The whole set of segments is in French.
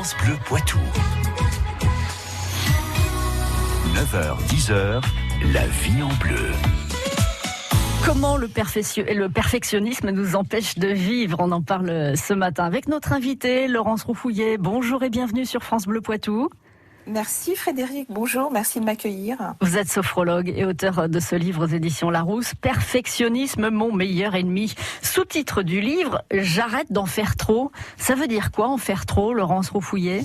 France Bleu Poitou. 9h-10h, la vie en bleu. Comment le perfectionnisme nous empêche de vivre? On en parle ce matin avec notre invitée, Laurence Roufouillet. Bonjour et bienvenue sur France Bleu Poitou. Merci Frédéric, bonjour, merci de m'accueillir. Vous êtes sophrologue et auteur de ce livre aux éditions Larousse, Perfectionnisme, mon meilleur ennemi. Sous-titre du livre, J'arrête d'en faire trop. Ça veut dire quoi en faire trop, Laurence Roufouillet ?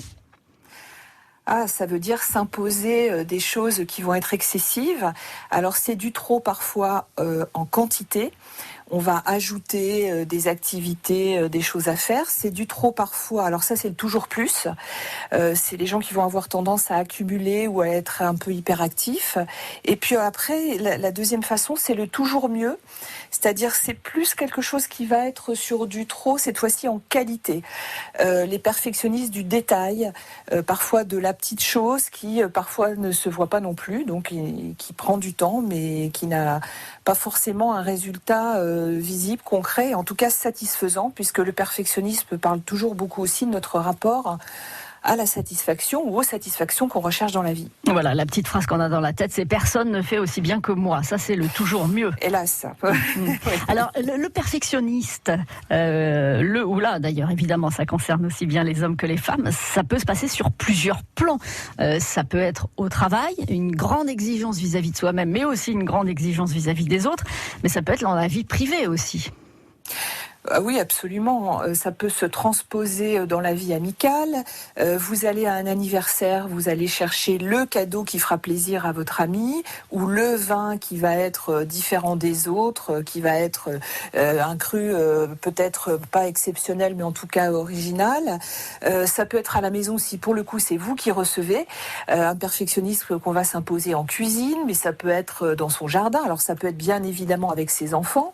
Ça veut dire s'imposer des choses qui vont être excessives. Alors c'est du trop parfois en quantité. On va ajouter des activités, des choses à faire. C'est du trop parfois. Alors ça, c'est le toujours plus. C'est les gens qui vont avoir tendance à accumuler ou à être un peu hyperactifs. Et puis après, la deuxième façon, c'est le toujours mieux. C'est-à-dire, c'est plus quelque chose qui va être sur du trop, cette fois-ci en qualité. Les perfectionnistes du détail, parfois de la petite chose qui parfois ne se voit pas non plus, donc qui prend du temps, mais qui n'a pas forcément un résultat visible, concret, en tout cas satisfaisant, puisque le perfectionnisme parle toujours beaucoup aussi de notre rapport à la satisfaction ou aux satisfactions qu'on recherche dans la vie. Voilà, la petite phrase qu'on a dans la tête, c'est « personne ne fait aussi bien que moi ». Ça, c'est le toujours mieux. Hélas. Alors, le perfectionniste, le ou la d'ailleurs, évidemment, ça concerne aussi bien les hommes que les femmes, ça peut se passer sur plusieurs plans. Ça peut être au travail, une grande exigence vis-à-vis de soi-même, mais aussi une grande exigence vis-à-vis des autres, mais ça peut être dans la vie privée aussi. Oui, absolument. Ça peut se transposer dans la vie amicale. Vous allez à un anniversaire, vous allez chercher le cadeau qui fera plaisir à votre ami, ou le vin qui va être différent des autres, qui va être un cru peut-être pas exceptionnel, mais en tout cas original. Ça peut être à la maison si pour le coup c'est vous qui recevez. Un perfectionnisme qu'on va s'imposer en cuisine, mais ça peut être dans son jardin. Alors ça peut être bien évidemment avec ses enfants.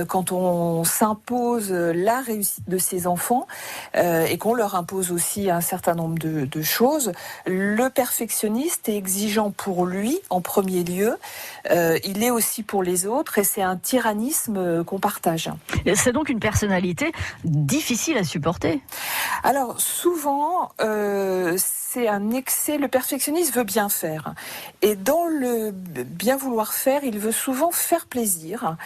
Quand on s'impose la réussite de ses enfants et qu'on leur impose aussi un certain nombre de choses. Le perfectionniste est exigeant pour lui en premier lieu, il est aussi pour les autres et c'est un tyrannisme qu'on partage. C'est donc une personnalité difficile à supporter. Alors souvent, c'est un excès. Le perfectionniste veut bien faire. Et dans le bien vouloir faire, il veut souvent faire plaisir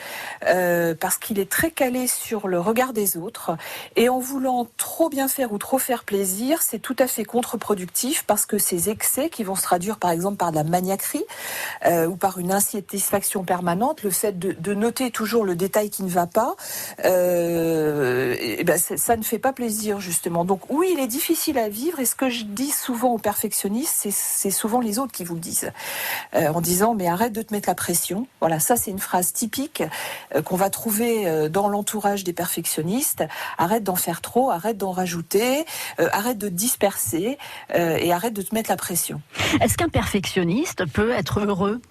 parce qu'il est très calé sur le regard des autres. Et en voulant trop bien faire ou trop faire plaisir, c'est tout à fait contre-productif parce que ces excès qui vont se traduire par exemple par de la maniaquerie ou par une insatisfaction permanente, le fait de noter toujours le détail qui ne va pas, ça ne fait pas plaisir justement. Donc oui, il est difficile à vivre et ce que je dis souvent aux perfectionnistes, c'est souvent les autres qui vous le disent, en disant mais arrête de te mettre la pression. Voilà, ça c'est une phrase typique qu'on va trouver dans l'entourage des perfectionnistes. Arrête d'en faire trop, arrête d'en rajouter, arrête de te disperser et arrête de te mettre la pression. Est-ce qu'un perfectionniste peut être heureux ?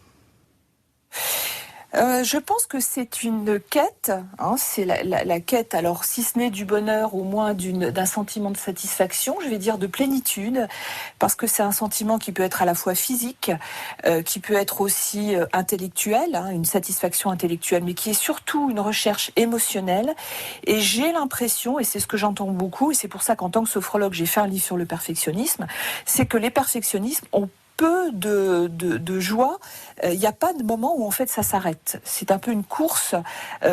Je pense que c'est une quête, c'est la quête, alors si ce n'est du bonheur, au moins d'un sentiment de satisfaction, je vais dire de plénitude, parce que c'est un sentiment qui peut être à la fois physique, qui peut être aussi intellectuel, une satisfaction intellectuelle, mais qui est surtout une recherche émotionnelle. Et j'ai l'impression, et c'est ce que j'entends beaucoup, et c'est pour ça qu'en tant que sophrologue, j'ai fait un livre sur le perfectionnisme, c'est que les perfectionnistes ont peu de joie, il n'y a pas de moment où en fait ça s'arrête. C'est un peu une course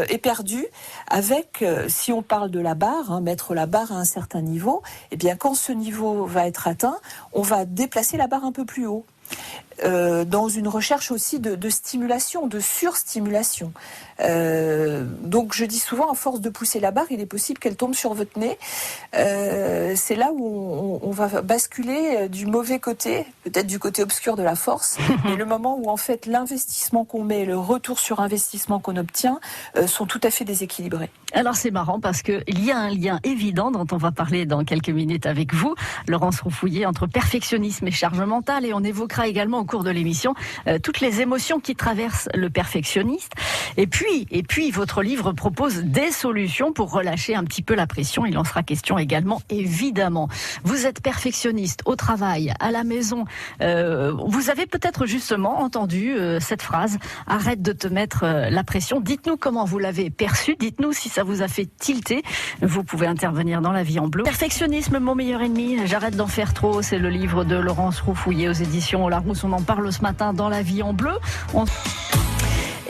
éperdue avec, si on parle de la barre, mettre la barre à un certain niveau, et bien quand ce niveau va être atteint, on va déplacer la barre un peu plus haut. Dans une recherche aussi de stimulation, de surstimulation. Donc je dis souvent, à force de pousser la barre, il est possible qu'elle tombe sur votre nez. C'est là où on va basculer du mauvais côté, peut-être du côté obscur de la force, mais le moment où en fait l'investissement qu'on met, le retour sur investissement qu'on obtient sont tout à fait déséquilibrés. Alors c'est marrant parce qu'il y a un lien évident dont on va parler dans quelques minutes avec vous, Laurence Roufouillet, entre perfectionnisme et charge mentale, et on évoquera évoquera également au cours de l'émission toutes les émotions qui traversent le perfectionniste. Et puis, votre livre propose des solutions pour relâcher un petit peu la pression. Il en sera question également, évidemment. Vous êtes perfectionniste au travail, à la maison. Vous avez peut-être justement entendu cette phrase « Arrête de te mettre la pression ». Dites-nous comment vous l'avez perçue. Dites-nous si ça vous a fait tilter. Vous pouvez intervenir dans La Vie en Bleu. Perfectionnisme, mon meilleur ennemi. J'arrête d'en faire trop. C'est le livre de Laurence Roux-Fouillé aux éditions Larousse. On en parle ce matin dans La Vie en Bleu.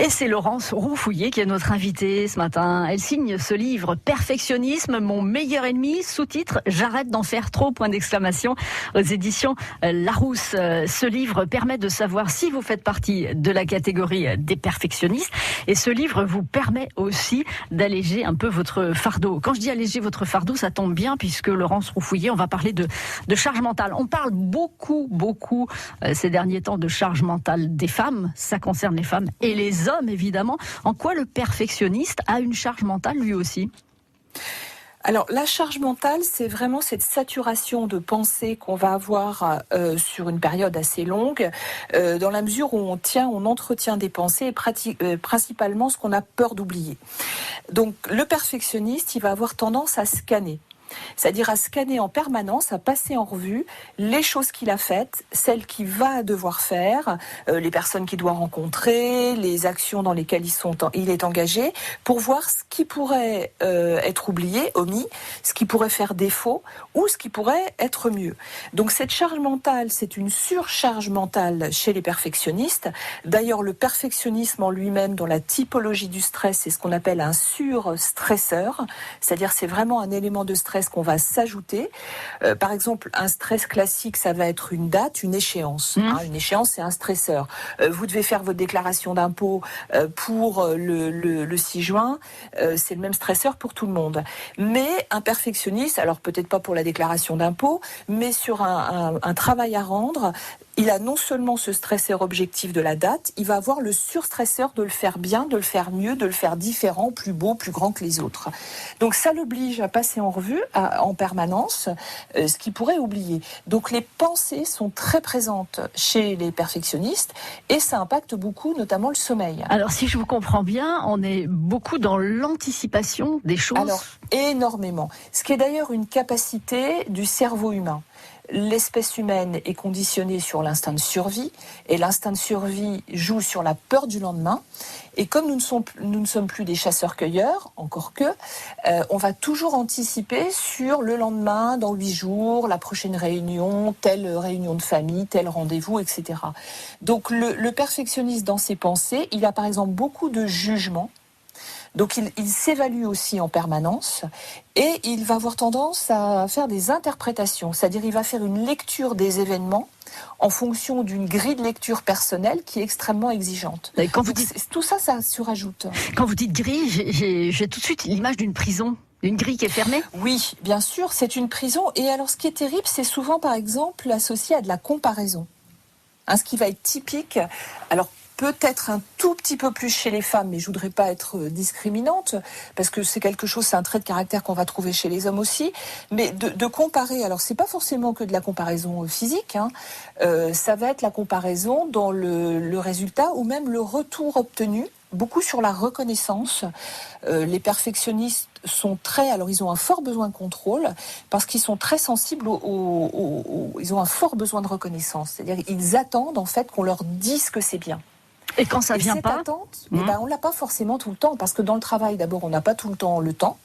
Et c'est Laurence Roux-Fouillé qui est notre invitée ce matin. Elle signe ce livre « Perfectionnisme, mon meilleur ennemi », sous-titre « J'arrête d'en faire trop », point d'exclamation, aux éditions Larousse. Ce livre permet de savoir si vous faites partie de la catégorie des perfectionnistes. Et ce livre vous permet aussi d'alléger un peu votre fardeau. Quand je dis alléger votre fardeau, ça tombe bien puisque Laurence Roux-Fouillé, on va parler de charge mentale. On parle beaucoup ces derniers temps de charge mentale des femmes. Ça concerne les femmes et les hommes, évidemment. En quoi le perfectionniste a une charge mentale lui aussi ? Alors, la charge mentale, c'est vraiment cette saturation de pensée qu'on va avoir sur une période assez longue, dans la mesure où on entretient des pensées, principalement ce qu'on a peur d'oublier. Donc, le perfectionniste, il va avoir tendance à scanner. C'est-à-dire à scanner en permanence, à passer en revue les choses qu'il a faites, celles qu'il va devoir faire, les personnes qu'il doit rencontrer, les actions dans lesquelles il est engagé, pour voir ce qui pourrait être oublié, omis, ce qui pourrait faire défaut ou ce qui pourrait être mieux. Donc cette charge mentale, c'est une surcharge mentale chez les perfectionnistes. D'ailleurs, le perfectionnisme en lui-même, dans la typologie du stress, c'est ce qu'on appelle un surstresseur, c'est-à-dire c'est vraiment un élément de stress qu'on va s'ajouter. Par exemple, un stress classique, ça va être une date, une échéance. Une échéance, c'est un stresseur. Vous devez faire votre déclaration d'impôt pour le 6 juin. C'est le même stresseur pour tout le monde. Mais un perfectionniste, alors peut-être pas pour la déclaration d'impôt, mais sur un travail à rendre, il a non seulement ce stresseur objectif de la date, il va avoir le surstresseur de le faire bien, de le faire mieux, de le faire différent, plus beau, plus grand que les autres. Donc ça l'oblige à passer en revue en permanence ce qu'il pourrait oublier. Donc les pensées sont très présentes chez les perfectionnistes et ça impacte beaucoup, notamment le sommeil. Alors si je vous comprends bien, on est beaucoup dans l'anticipation des choses. Alors énormément. Ce qui est d'ailleurs une capacité du cerveau humain. L'espèce humaine est conditionnée sur l'instinct de survie et l'instinct de survie joue sur la peur du lendemain. Et comme nous ne sommes plus des chasseurs-cueilleurs, encore que, on va toujours anticiper sur le lendemain, dans 8 jours, la prochaine réunion, telle réunion de famille, tel rendez-vous, etc. Donc le perfectionniste dans ses pensées, il a par exemple beaucoup de jugements. Donc il s'évalue aussi en permanence et il va avoir tendance à faire des interprétations, c'est-à-dire il va faire une lecture des événements en fonction d'une grille de lecture personnelle qui est extrêmement exigeante. Quand vous dites... Tout ça, ça surajoute. Quand vous dites grille, j'ai tout de suite l'image d'une prison. Une grille qui est fermée ? Oui, bien sûr, c'est une prison. Et alors ce qui est terrible, c'est souvent par exemple associé à de la comparaison. Ce qui va être typique, alors peut-être un tout petit peu plus chez les femmes, mais je voudrais pas être discriminante, parce que c'est un trait de caractère qu'on va trouver chez les hommes aussi, mais de comparer, alors c'est pas forcément que de la comparaison physique, ça va être la comparaison dans le résultat ou même le retour obtenu, beaucoup sur la reconnaissance. Les perfectionnistes ils ont un fort besoin de contrôle parce qu'ils sont très sensibles ils ont un fort besoin de reconnaissance. C'est-à-dire qu'ils attendent en fait qu'on leur dise que c'est bien. Et quand ça vient pas, attente, on l'a pas forcément tout le temps parce que dans le travail, d'abord, on n'a pas tout le temps le temps.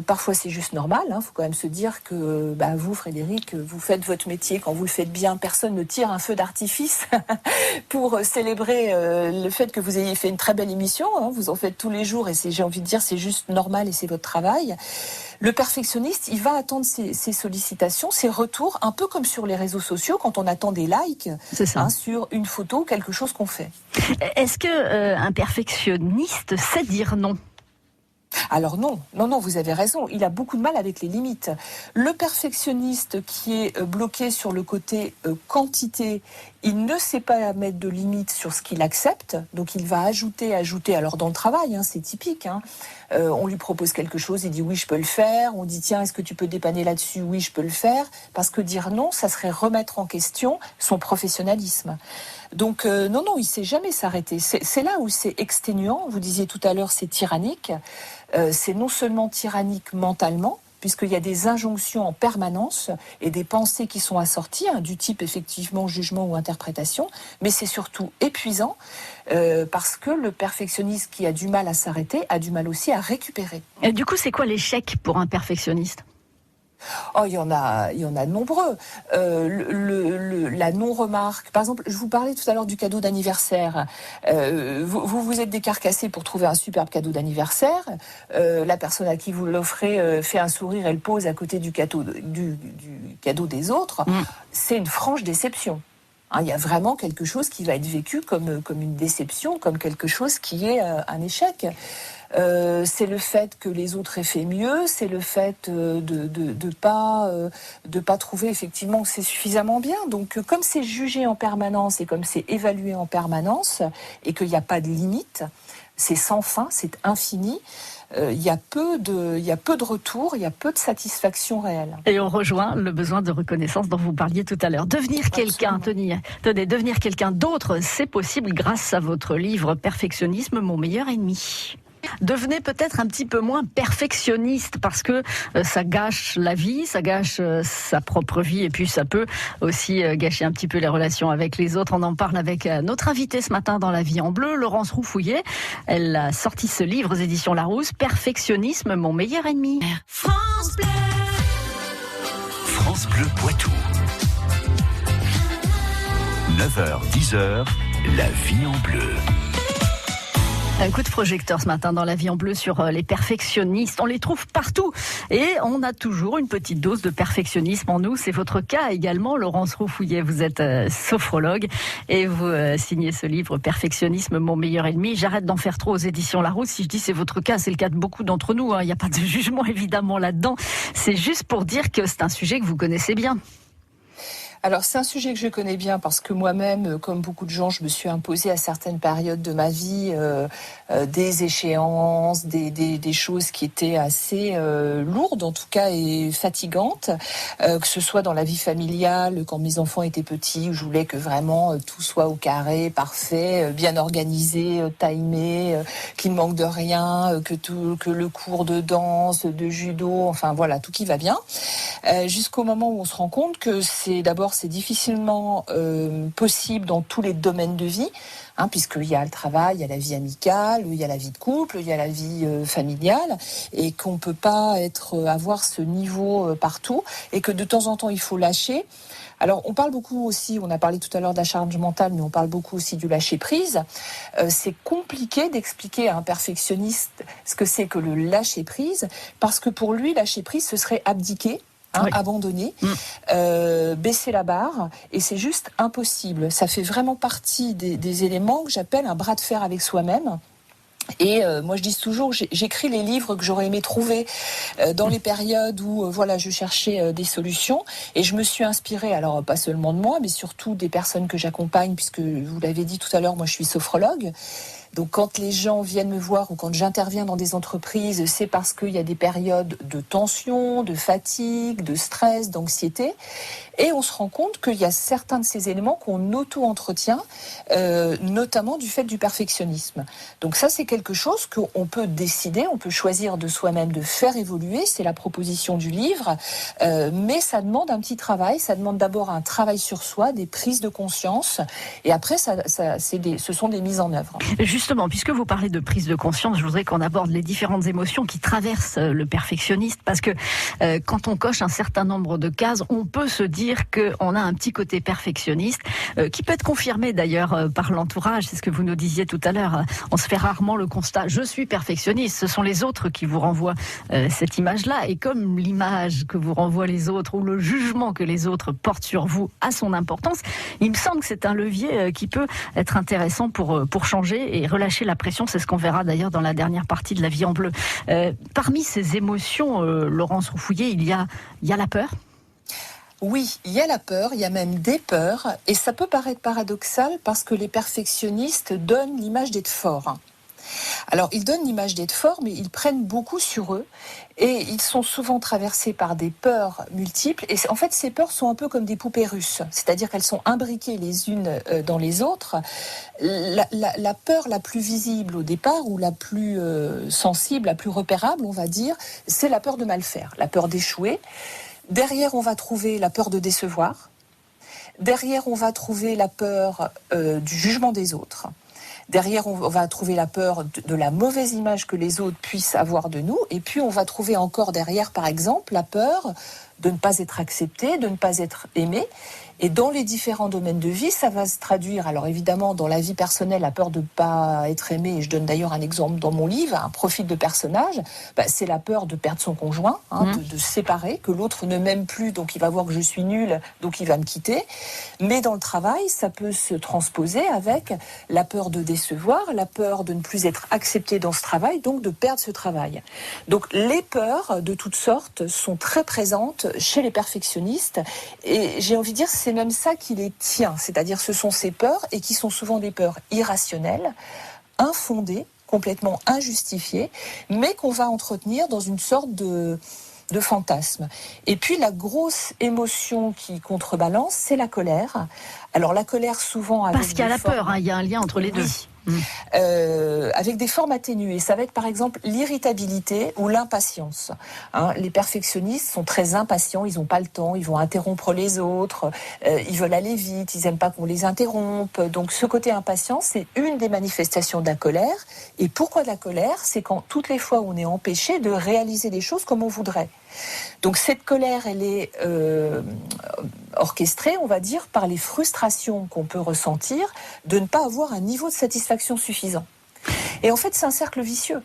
Parfois c'est juste normal, faut quand même se dire que vous, Frédéric, vous faites votre métier, quand vous le faites bien, personne ne tire un feu d'artifice pour célébrer le fait que vous ayez fait une très belle émission, vous en faites tous les jours et j'ai envie de dire c'est juste normal et c'est votre travail. Le perfectionniste, il va attendre ses sollicitations, ses retours, un peu comme sur les réseaux sociaux quand on attend des likes sur une photo, quelque chose qu'on fait. Est-ce que un perfectionniste sait dire non ? Alors non, vous avez raison, il a beaucoup de mal avec les limites. Le perfectionniste qui est bloqué sur le côté quantité, Il ne sait pas mettre de limite sur ce qu'il accepte, donc il va ajouter. Alors dans le travail, c'est typique. On lui propose quelque chose, il dit oui, je peux le faire. On dit tiens, est-ce que tu peux dépanner là-dessus? Oui, je peux le faire. Parce que dire non, ça serait remettre en question son professionnalisme. Donc non, il sait jamais s'arrêter. C'est là où c'est exténuant. Vous disiez tout à l'heure, c'est tyrannique. C'est non seulement tyrannique mentalement, puisqu'il y a des injonctions en permanence et des pensées qui sont assorties, du type effectivement jugement ou interprétation, mais c'est surtout épuisant parce que le perfectionniste qui a du mal à s'arrêter a du mal aussi à récupérer. Et du coup, c'est quoi l'échec pour un perfectionniste ? Il y en a de nombreux. La non-remarque. Par exemple, je vous parlais tout à l'heure du cadeau d'anniversaire. Vous êtes décarcassé pour trouver un superbe cadeau d'anniversaire. La personne à qui vous l'offrez fait un sourire, elle pose à côté du cadeau des autres. C'est une franche déception. Il y a vraiment quelque chose qui va être vécu comme une déception, comme quelque chose qui est un échec. C'est le fait que les autres aient fait mieux, c'est le fait de pas trouver effectivement que c'est suffisamment bien. Donc comme c'est jugé en permanence et comme c'est évalué en permanence et qu'il n'y a pas de limite, c'est sans fin, c'est infini. Il y a peu de retours, il y a peu de satisfaction réelle. Et on rejoint le besoin de reconnaissance dont vous parliez tout à l'heure. Devenir quelqu'un, devenir quelqu'un d'autre, c'est possible grâce à votre livre Perfectionnisme, mon meilleur ennemi. Devenez peut-être un petit peu moins perfectionniste parce que ça gâche la vie, ça gâche sa propre vie et puis ça peut aussi gâcher un petit peu les relations avec les autres. On en parle avec notre invitée ce matin dans La Vie en Bleu, Laurence Roufouillet. Elle a sorti ce livre aux éditions Larousse, Perfectionnisme, mon meilleur ennemi. France Bleu. France Bleu Poitou. 9h, 10h, La Vie en Bleu. Un coup de projecteur ce matin dans La Vie en Bleu sur les perfectionnistes. On les trouve partout et on a toujours une petite dose de perfectionnisme en nous. C'est votre cas également, Laurence Roufouillet. Vous êtes sophrologue et vous signez ce livre Perfectionnisme, mon meilleur ennemi. J'arrête d'en faire trop aux éditions Larousse. Si je dis c'est votre cas, c'est le cas de beaucoup d'entre nous. Il n'y a pas de jugement évidemment là-dedans. C'est juste pour dire que c'est un sujet que vous connaissez bien. Alors c'est un sujet que je connais bien parce que moi-même, comme beaucoup de gens, je me suis imposée à certaines périodes de ma vie des échéances, des choses qui étaient assez lourdes en tout cas et fatigantes, que ce soit dans la vie familiale, quand mes enfants étaient petits, où je voulais que vraiment tout soit au carré, parfait, bien organisé, timé, qu'il ne manque de rien, que le cours de danse, de judo, enfin voilà, tout qui va bien, jusqu'au moment où on se rend compte que c'est difficilement possible dans tous les domaines de vie, puisqu'il y a le travail, il y a la vie amicale, il y a la vie de couple, il y a la vie familiale, et qu'on ne peut pas avoir ce niveau partout, et que de temps en temps il faut lâcher. Alors on parle beaucoup aussi, on a parlé tout à l'heure de la charge mentale, mais on parle beaucoup aussi du lâcher-prise. C'est compliqué d'expliquer à un perfectionniste ce que c'est que le lâcher-prise, parce que pour lui, lâcher-prise, ce serait abdiquer, oui. Abandonner, baisser la barre, et c'est juste impossible. Ça fait vraiment partie des éléments que j'appelle un bras de fer avec soi-même. Et moi je dis toujours, j'écris les livres que j'aurais aimé trouver dans les périodes où je cherchais des solutions, et je me suis inspirée, alors pas seulement de moi, mais surtout des personnes que j'accompagne, puisque vous l'avez dit tout à l'heure, moi je suis sophrologue. Donc quand les gens viennent me voir ou quand j'interviens dans des entreprises, c'est parce qu'il y a des périodes de tension, de fatigue, de stress, d'anxiété. Et on se rend compte qu'il y a certains de ces éléments qu'on auto-entretient, notamment du fait du perfectionnisme. Donc ça, c'est quelque chose qu'on peut décider, on peut choisir de soi-même de faire évoluer. C'est la proposition du livre. Mais ça demande un petit travail. Ça demande d'abord un travail sur soi, des prises de conscience. Et après, ce sont des mises en œuvre. Justement, puisque vous parlez de prise de conscience, je voudrais qu'on aborde les différentes émotions qui traversent le perfectionniste, parce que quand on coche un certain nombre de cases, on peut se dire qu'on a un petit côté perfectionniste, qui peut être confirmé d'ailleurs par l'entourage. C'est ce que vous nous disiez tout à l'heure. On se fait rarement le constat, je suis perfectionniste. Ce sont les autres qui vous renvoient cette image-là. Et comme l'image que vous renvoient les autres, ou le jugement que les autres portent sur vous a son importance, il me semble que c'est un levier qui peut être intéressant pour changer et relâcher la pression. C'est ce qu'on verra d'ailleurs dans la dernière partie de La Vie en Bleu. Parmi ces émotions, Laurence Roufouillet, il y a la peur. Oui, il y a la peur, il y a même des peurs, et ça peut paraître paradoxal parce que les perfectionnistes donnent l'image d'être forts. Alors, ils donnent l'image d'être forts, mais ils prennent beaucoup sur eux, et ils sont souvent traversés par des peurs multiples, et en fait, ces peurs sont un peu comme des poupées russes, c'est-à-dire qu'elles sont imbriquées les unes dans les autres. La peur la plus visible au départ, ou la plus sensible, la plus repérable, on va dire, c'est la peur de mal faire, la peur d'échouer. Derrière, on va trouver la peur de décevoir. Derrière, on va trouver la peur du jugement des autres. Derrière, on va trouver la peur de la mauvaise image que les autres puissent avoir de nous. Et puis, on va trouver encore derrière, par exemple, la peur de ne pas être accepté, de ne pas être aimé. Et dans les différents domaines de vie, ça va se traduire, alors évidemment, dans la vie personnelle, la peur de ne pas être aimé, et je donne d'ailleurs un exemple dans mon livre, un profil de personnage, c'est la peur de perdre son conjoint, de se séparer, que l'autre ne m'aime plus, donc il va voir que je suis nulle, donc il va me quitter. Mais dans le travail, ça peut se transposer avec la peur de décevoir, la peur de ne plus être accepté dans ce travail, donc de perdre ce travail. Donc les peurs de toutes sortes sont très présentes chez les perfectionnistes, et j'ai envie de dire, c'est même ça qui les tient, c'est-à-dire ce sont ces peurs, et qui sont souvent des peurs irrationnelles, infondées, complètement injustifiées, mais qu'on va entretenir dans une sorte de fantasme. Et puis la grosse émotion qui contrebalance, c'est la colère. Alors la colère souvent avec parce qu'il y a la peur, il y a un lien entre les deux. Avec des formes atténuées. Ça va être par exemple l'irritabilité ou l'impatience. Les perfectionnistes sont très impatients, ils n'ont pas le temps, ils vont interrompre les autres, ils veulent aller vite, ils n'aiment pas qu'on les interrompe. Donc ce côté impatient, c'est une des manifestations de la colère. Et pourquoi de la colère ? C'est quand toutes les fois où on est empêché de réaliser les choses comme on voudrait. Donc cette colère, elle est orchestrée, on va dire, par les frustrations qu'on peut ressentir de ne pas avoir un niveau de satisfaction suffisant. Et en fait, c'est un cercle vicieux.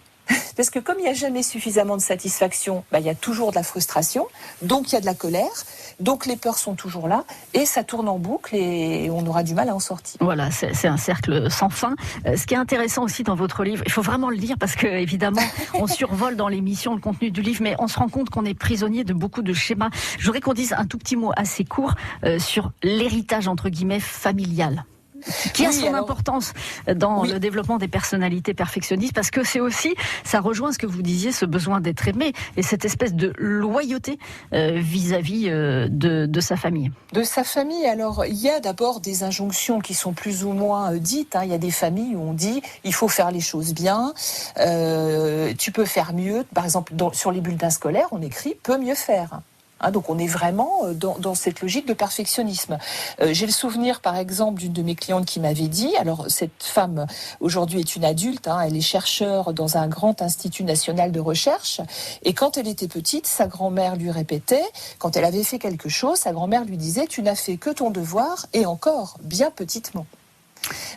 Parce que comme il n'y a jamais suffisamment de satisfaction, il y a toujours de la frustration, donc il y a de la colère, donc les peurs sont toujours là, et ça tourne en boucle et on aura du mal à en sortir. Voilà, c'est un cercle sans fin. Ce qui est intéressant aussi dans votre livre, il faut vraiment le lire parce que évidemment, on survole dans l'émission le contenu du livre, mais on se rend compte qu'on est prisonnier de beaucoup de schémas. Je voudrais qu'on dise un tout petit mot assez court sur l'héritage entre guillemets familial, qui a son importance dans le développement des personnalités perfectionnistes, parce que c'est aussi, ça rejoint ce que vous disiez, ce besoin d'être aimé et cette espèce de loyauté vis-à-vis de sa famille. De sa famille, alors il y a d'abord des injonctions qui sont plus ou moins dites. Il y a des familles où on dit il faut faire les choses bien, tu peux faire mieux. Par exemple, sur les bulletins scolaires, on écrit peut mieux faire. Donc on est vraiment dans cette logique de perfectionnisme. J'ai le souvenir par exemple d'une de mes clientes qui m'avait dit, alors cette femme aujourd'hui est une adulte, elle est chercheure dans un grand institut national de recherche, et quand elle était petite, sa grand-mère lui répétait, quand elle avait fait quelque chose, sa grand-mère lui disait tu n'as fait que ton devoir, et encore bien petitement.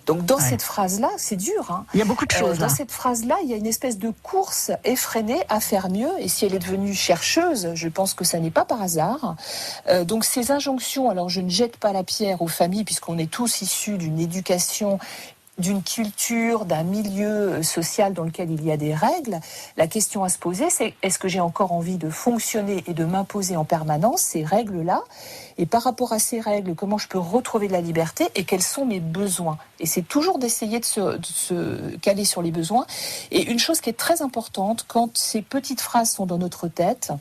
Donc dans cette phrase-là, c'est dur. Il y a beaucoup de choses. Dans cette phrase-là, il y a une espèce de course effrénée à faire mieux. Et si elle est devenue chercheuse, je pense que ça n'est pas par hasard. Donc ces injonctions, alors je ne jette pas la pierre aux familles, puisqu'on est tous issus d'une éducation, d'une culture, d'un milieu social dans lequel il y a des règles. La question à se poser, c'est est-ce que j'ai encore envie de fonctionner et de m'imposer en permanence ces règles-là ? Et par rapport à ces règles, comment je peux retrouver de la liberté et quels sont mes besoins ? Et c'est toujours d'essayer de se caler sur les besoins. Et une chose qui est très importante, quand ces petites phrases sont dans notre tête,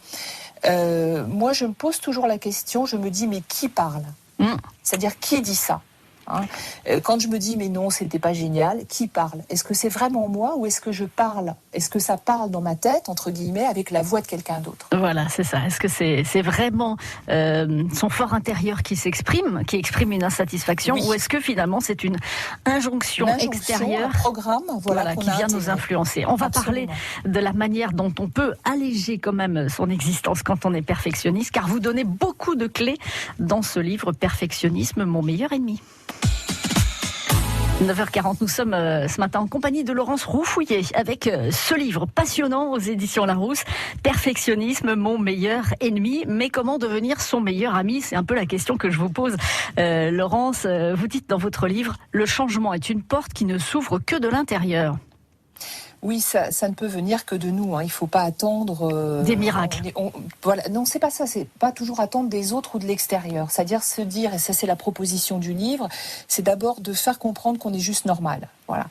moi je me pose toujours la question, je me dis mais qui parle ? C'est-à-dire qui dit ça ? Quand je me dis mais non, c'était pas génial, qui parle ? Est-ce que c'est vraiment moi ou est-ce que je parle ? Est-ce que ça parle dans ma tête, entre guillemets, avec la voix de quelqu'un d'autre ? Voilà, c'est ça. Est-ce que c'est vraiment son fort intérieur qui s'exprime, qui exprime une insatisfaction, ou est-ce que finalement c'est une injonction extérieure, un programme, qui vient nous influencer ? On va parler de la manière dont on peut alléger quand même son existence quand on est perfectionniste, car vous donnez beaucoup de clés dans ce livre Perfectionnisme, mon meilleur ennemi. 9h40, nous sommes ce matin en compagnie de Laurence Roufouillet avec ce livre passionnant aux éditions Larousse, Perfectionnisme, mon meilleur ennemi. Mais comment devenir son meilleur ami ? C'est un peu la question que je vous pose. Laurence, vous dites dans votre livre, le changement est une porte qui ne s'ouvre que de l'intérieur. Oui, ça ne peut venir que de nous. Il ne faut pas attendre des miracles. Voilà, non, c'est pas ça. C'est pas toujours attendre des autres ou de l'extérieur. C'est-à-dire se dire, et ça c'est la proposition du livre, c'est d'abord de faire comprendre qu'on est juste normal. Voilà.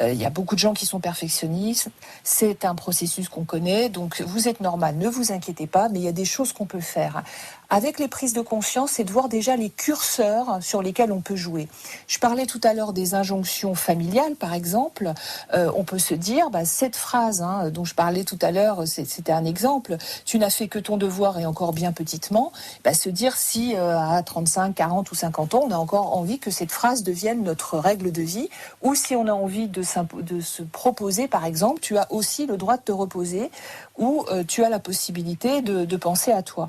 Il y a beaucoup de gens qui sont perfectionnistes. C'est un processus qu'on connaît, donc vous êtes normal. Ne vous inquiétez pas, mais il y a des choses qu'on peut faire. Avec les prises de conscience, c'est de voir déjà les curseurs sur lesquels on peut jouer. Je parlais tout à l'heure des injonctions familiales, par exemple. On peut se dire, cette phrase dont je parlais tout à l'heure, c'était un exemple. Tu n'as fait que ton devoir et encore bien petitement. Se dire si à 35, 40 ou 50 ans, on a encore envie que cette phrase devienne notre règle de vie, ou si on a envie de se proposer, par exemple, tu as aussi le droit de te reposer, ou tu as la possibilité de penser à toi.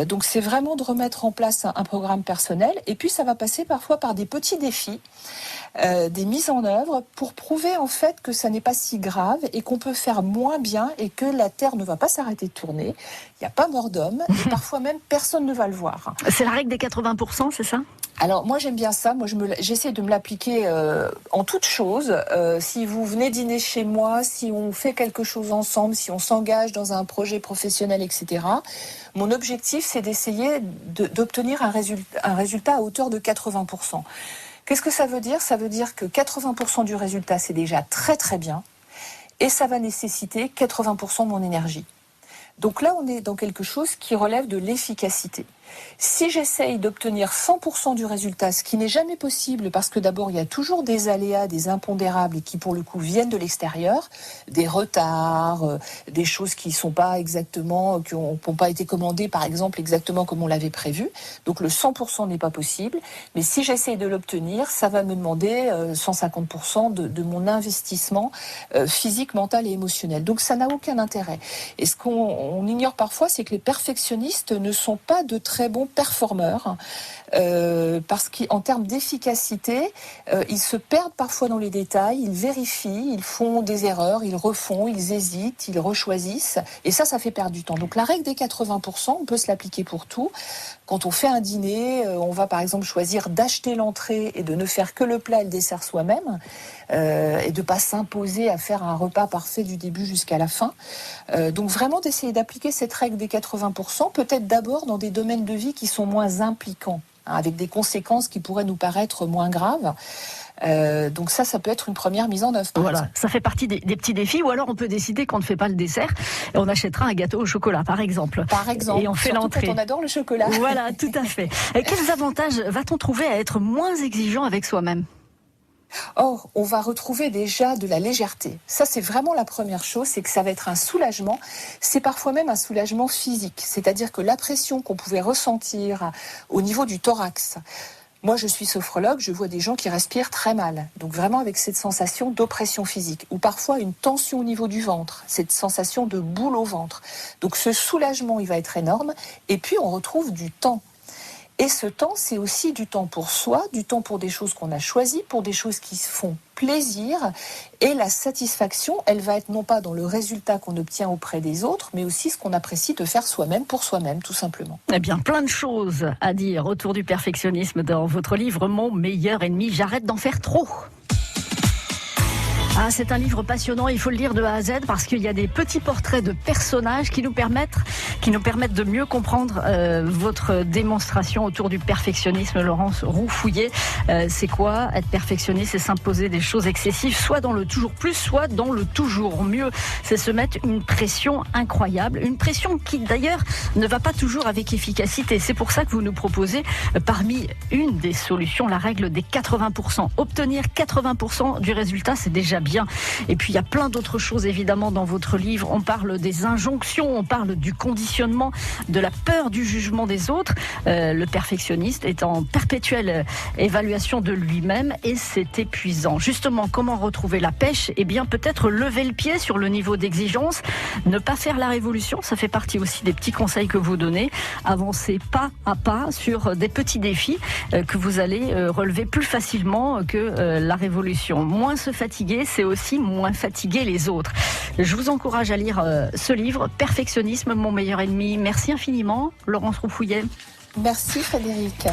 Donc c'est vraiment de remettre en place un programme personnel, et puis ça va passer parfois par des petits défis, des mises en œuvre pour prouver en fait que ça n'est pas si grave et qu'on peut faire moins bien et que la Terre ne va pas s'arrêter de tourner. Il n'y a pas mort d'homme et parfois même personne ne va le voir. C'est la règle des 80%, c'est ça ? Alors moi j'aime bien ça, j'essaie de me l'appliquer en toute chose. Si vous venez dîner chez moi, si on fait quelque chose ensemble, si on s'engage dans un projet professionnel, etc., mon objectif c'est d'essayer d'obtenir un résultat à hauteur de 80%. Qu'est-ce que ça veut dire ? Ça veut dire que 80% du résultat c'est déjà très très bien et ça va nécessiter 80% de mon énergie. Donc là, on est dans quelque chose qui relève de l'efficacité. Si j'essaye d'obtenir 100% du résultat, ce qui n'est jamais possible, parce que d'abord, il y a toujours des aléas, des impondérables, et qui pour le coup viennent de l'extérieur, des retards, des choses qui sont pas exactement, qui n'ont pas été commandées, par exemple, exactement comme on l'avait prévu. Donc le 100% n'est pas possible. Mais si j'essaye de l'obtenir, ça va me demander 150% de mon investissement physique, mental et émotionnel. Donc ça n'a aucun intérêt. Et ce qu'on ignore parfois, c'est que les perfectionnistes ne sont pas de très bons performeurs parce qu'en termes d'efficacité, ils se perdent parfois dans les détails, ils vérifient, ils font des erreurs, ils refont, ils hésitent, ils rechoisissent et ça fait perdre du temps. Donc la règle des 80%, on peut se l'appliquer pour tout. Quand on fait un dîner, on va par exemple choisir d'acheter l'entrée et de ne faire que le plat et le dessert soi-même et de ne pas s'imposer à faire un repas parfait du début jusqu'à la fin. Donc vraiment d'essayer d'appliquer cette règle des 80%, peut-être d'abord dans des domaines de vie qui sont moins impliquants, avec des conséquences qui pourraient nous paraître moins graves. Donc ça peut être une première mise en œuvre. Voilà, ça fait partie des petits défis. Ou alors on peut décider qu'on ne fait pas le dessert et on achètera un gâteau au chocolat, par exemple. Par exemple. Et on fait l'entrée. Quand on adore le chocolat. Voilà, tout à fait. Et quels avantages va-t-on trouver à être moins exigeant avec soi-même ? Or, on va retrouver déjà de la légèreté. Ça, c'est vraiment la première chose, c'est que ça va être un soulagement. C'est parfois même un soulagement physique. C'est-à-dire que la pression qu'on pouvait ressentir au niveau du thorax. Moi, je suis sophrologue, je vois des gens qui respirent très mal. Donc vraiment avec cette sensation d'oppression physique. Ou parfois une tension au niveau du ventre, cette sensation de boule au ventre. Donc ce soulagement, il va être énorme. Et puis, on retrouve du temps. Et ce temps, c'est aussi du temps pour soi, du temps pour des choses qu'on a choisies, pour des choses qui se font plaisir. Et la satisfaction, elle va être non pas dans le résultat qu'on obtient auprès des autres, mais aussi ce qu'on apprécie de faire soi-même, pour soi-même, tout simplement. Eh bien, plein de choses à dire autour du perfectionnisme dans votre livre « Mon meilleur ennemi, j'arrête d'en faire trop ». Ah, c'est un livre passionnant, il faut le lire de A à Z parce qu'il y a des petits portraits de personnages qui nous permettent de mieux comprendre votre démonstration autour du perfectionnisme. Laurence Roux-Fouillet, c'est quoi être perfectionniste? C'est s'imposer des choses excessives, soit dans le toujours plus, soit dans le toujours mieux. C'est se mettre une pression incroyable, une pression qui d'ailleurs ne va pas toujours avec efficacité. C'est pour ça que vous nous proposez parmi une des solutions, la règle des 80%. Obtenir 80% du résultat, c'est déjà bien. Et puis il y a plein d'autres choses évidemment dans votre livre. On parle des injonctions, on parle du conditionnement, de la peur du jugement des autres. Le perfectionniste est en perpétuelle évaluation de lui-même et c'est épuisant. Justement, comment retrouver la pêche? Eh bien peut-être lever le pied sur le niveau d'exigence, ne pas faire la révolution, ça fait partie aussi des petits conseils que vous donnez. Avancer pas à pas sur des petits défis que vous allez relever plus facilement que la révolution. Moins se fatiguer, c'est aussi moins fatiguer les autres. Je vous encourage à lire ce livre, Perfectionnisme, mon meilleur ennemi. Merci infiniment, Laurence Roux-Fouillet. Merci Frédéric.